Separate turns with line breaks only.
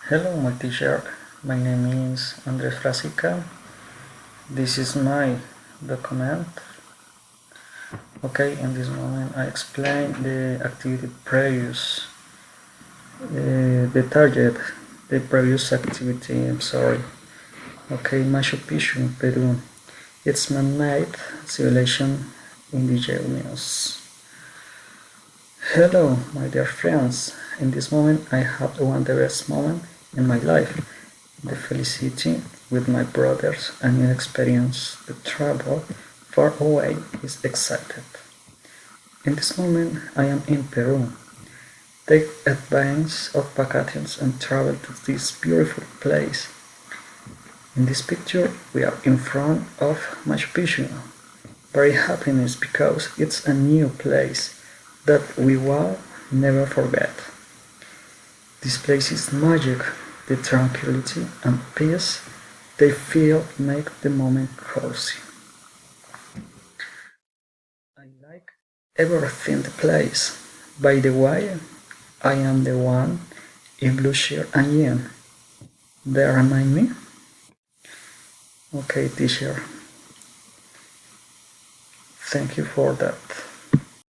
Hello, my teacher. My name is Andres Frasica. This is my document. Okay, in this moment I explain the activity previous, the target, the previous activity. I'm sorry. Okay, Machu Picchu, Peru. It's man-made civilization indigenous. Hello, my dear friends. In this moment, I have one of the best moment in my life. The felicity with my brothers and new experience. The travel far away is excited. In this moment, I am in Peru. Take advantage of vacations and travel to this beautiful place. In this picture, we are in front of Machu Picchu. Very happiness because it's a new place that we will never forget. This place is magic, the tranquility and peace they feel make the moment cozy. I like everything the place. By the way, I am the one in blue shirt and jean. They remind me? Okay, teacher. Thank you for that.